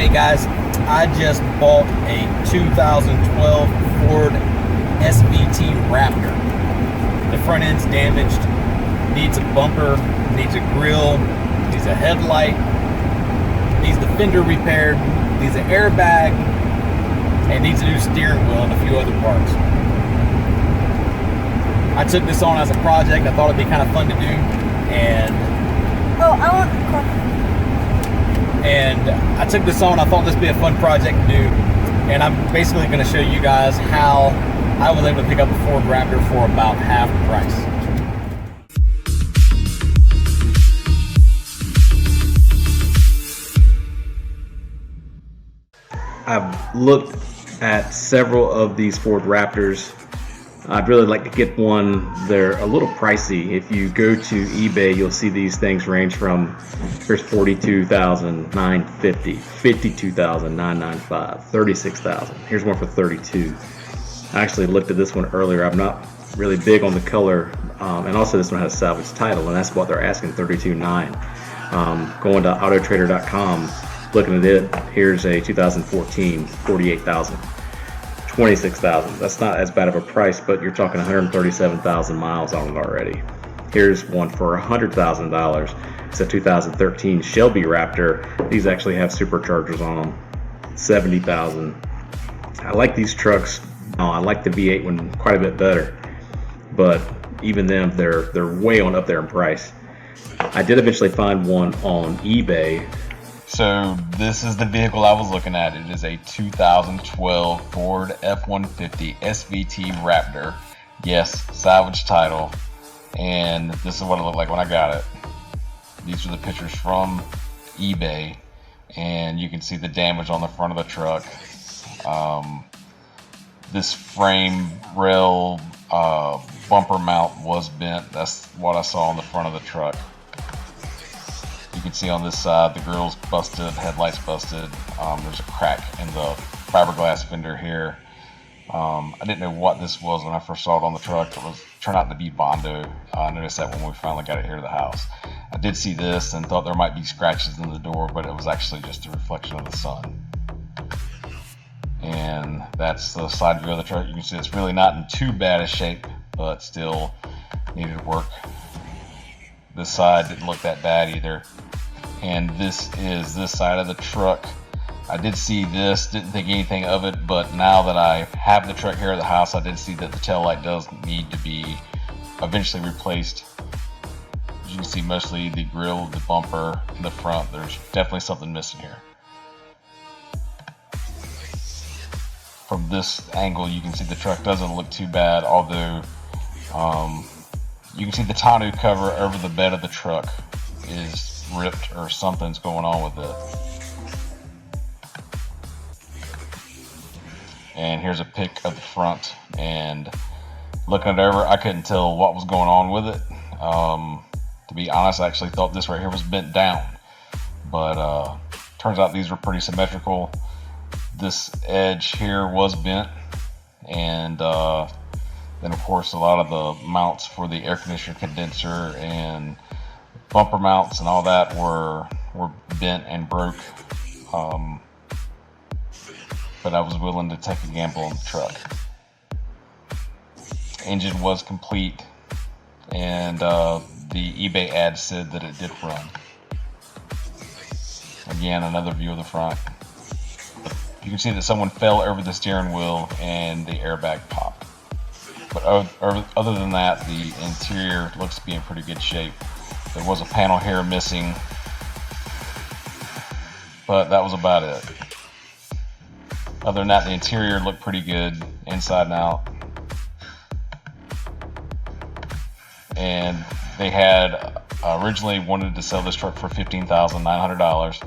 Hey guys, I just bought a 2012 Ford SVT Raptor. The front end's damaged, needs a bumper, needs a grill, needs a headlight, needs the fender repaired, needs an airbag, and needs a new steering wheel and a few other parts. I took this on as a project. I thought it'd be kind of fun to do, and I took this on. I thought this would be a fun project to do, and I'm basically going to show you guys how I was able to pick up a Ford Raptor for about half the price. I've looked at several of these Ford Raptors. I'd really like to get one. They're a little pricey. If you go to eBay, you'll see these things range from, here's $42,950, $52,995, $36,000. Here's one for $32,000. I actually looked at this one earlier. I'm not really big on the color, and also this one has a salvage title, and that's what they're asking, $32,900. Going to autotrader.com, looking at it, here's a 2014, $48,000. $26,000. That's not as bad of a price, but you're talking 137,000 miles on it already. Here's one for $100,000. It's a 2013 Shelby Raptor. These actually have superchargers on them. $70,000. I like these trucks. I like the V8 one quite a bit better, but even them, they're way on up there in price. I did eventually find one on eBay. So this is the vehicle I was looking at. It is a 2012 Ford F-150 SVT Raptor. Yes, salvage title. And this is what it looked like when I got it. These are the pictures from eBay. And you can see the damage on the front of the truck. This frame rail bumper mount was bent. That's what I saw on the front of the truck. You can see on this side the grill's busted, headlights busted. There's a crack in the fiberglass fender here. I didn't know what this was when I first saw it on the truck. It turned out to be Bondo. I noticed that when we finally got it here to the house. I did see this and thought there might be scratches in the door, but it was actually just a reflection of the sun. And that's the side view of the truck. You can see it's really not in too bad a shape, but still needed work. This side didn't look that bad either. And this is this side of the truck. I did see this, didn't think anything of it, but now that I have the truck here at the house, I did see that the tail light does need to be eventually replaced. As you can see, mostly the grill, the bumper, and the front. There's definitely something missing here. From this angle, you can see the truck doesn't look too bad, although you can see the tonneau cover over the bed of the truck is ripped, or something's going on with it. And here's a pic of the front, and looking it over, I couldn't tell what was going on with it. To be honest, I actually thought this right here was bent down, but turns out these were pretty symmetrical. This edge here was bent, and then of course a lot of the mounts for the air conditioner condenser and bumper mounts and all that were bent and broke. But I was willing to take a gamble on the truck. Engine was complete, and the eBay ad said that it did run. Again, another view of the front. You can see that someone fell over the steering wheel and the airbag popped. But other than that, the interior looks to be in pretty good shape. There was a panel here missing, but that was about it. Other than that, the interior looked pretty good, inside and out. And they had originally wanted to sell this truck for $15,900.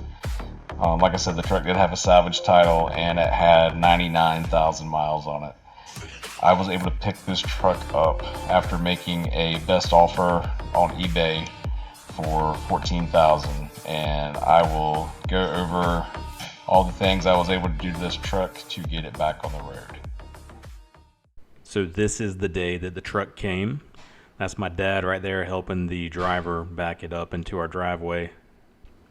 Like I said, the truck did have a salvage title, and it had 99,000 miles on it. I was able to pick this truck up after making a best offer on eBay for $14,000, and I will go over all the things I was able to do to this truck to get it back on the road. So this is the day that the truck came. That's my dad right there helping the driver back it up into our driveway.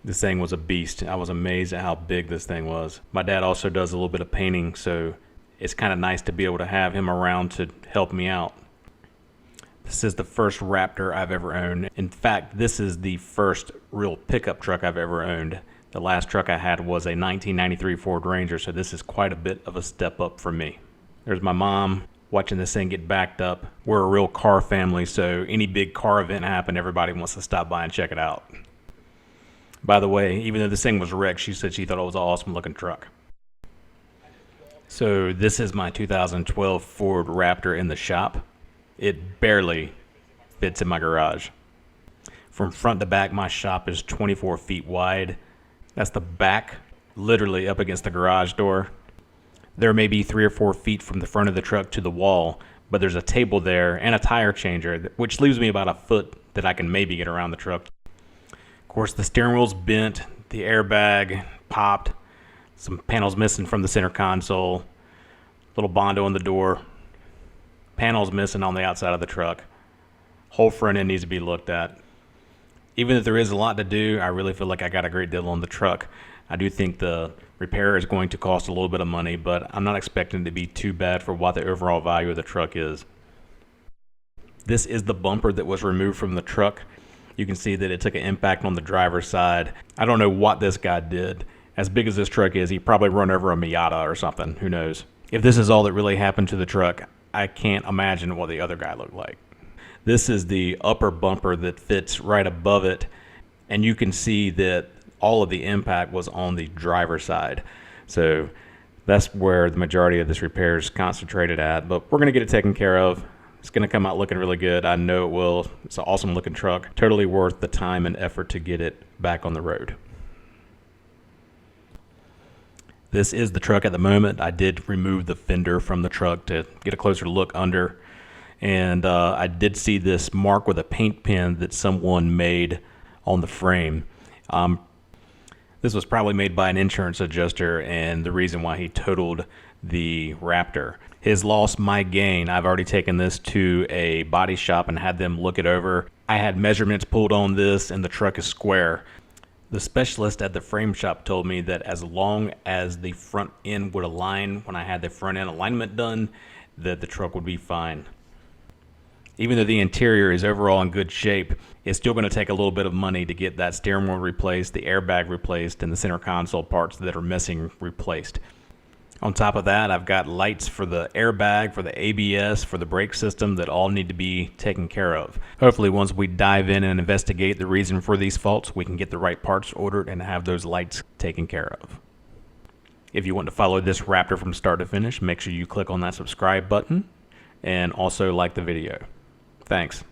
This thing was a beast. I was amazed at how big this thing was. My dad also does a little bit of painting, so it's kind of nice to be able to have him around to help me out. This is the first Raptor I've ever owned. In fact, this is the first real pickup truck I've ever owned. The last truck I had was a 1993 Ford Ranger, so this is quite a bit of a step up for me. There's my mom watching this thing get backed up. We're a real car family, so any big car event happen, everybody wants to stop by and check it out. By the way, even though this thing was wrecked, she said she thought it was an awesome looking truck. So this is my 2012 Ford Raptor in the shop. It barely fits in my garage. From front to back, my shop is 24 feet wide. That's the back, literally up against the garage door. There may be 3 or 4 feet from the front of the truck to the wall, but there's a table there and a tire changer, which leaves me about a foot that I can maybe get around the truck. Of course, the steering wheel's bent, the airbag popped, some panels missing from the center console, little Bondo on the door, panels missing on the outside of the truck. Whole front end needs to be looked at. Even if there is a lot to do, I really feel like I got a great deal on the truck. I do think the repair is going to cost a little bit of money, but I'm not expecting it to be too bad for what the overall value of the truck is. This is the bumper that was removed from the truck. You can see that it took an impact on the driver's side. I don't know what this guy did. As big as this truck is, he probably run over a Miata or something. Who knows? If this is all that really happened to the truck, I can't imagine what the other guy looked like. This is the upper bumper that fits right above it, and you can see that all of the impact was on the driver's side. So that's where the majority of this repair is concentrated at, but we're going to get it taken care of. It's going to come out looking really good. I know it will. It's an awesome looking truck. Totally worth the time and effort to get it back on the road. This is the truck at the moment. I did remove the fender from the truck to get a closer look under. And I did see this mark with a paint pen that someone made on the frame. This was probably made by an insurance adjuster, and the reason why he totaled the Raptor. His loss, my gain. I've already taken this to a body shop and had them look it over. I had measurements pulled on this, and the truck is square. The specialist at the frame shop told me that as long as the front end would align when I had the front end alignment done, that the truck would be fine. Even though the interior is overall in good shape, it's still going to take a little bit of money to get that steering wheel replaced, the airbag replaced, and the center console parts that are missing replaced. On top of that, I've got lights for the airbag, for the ABS, for the brake system that all need to be taken care of. Hopefully, once we dive in and investigate the reason for these faults, we can get the right parts ordered and have those lights taken care of. If you want to follow this Raptor from start to finish, make sure you click on that subscribe button and also like the video. Thanks.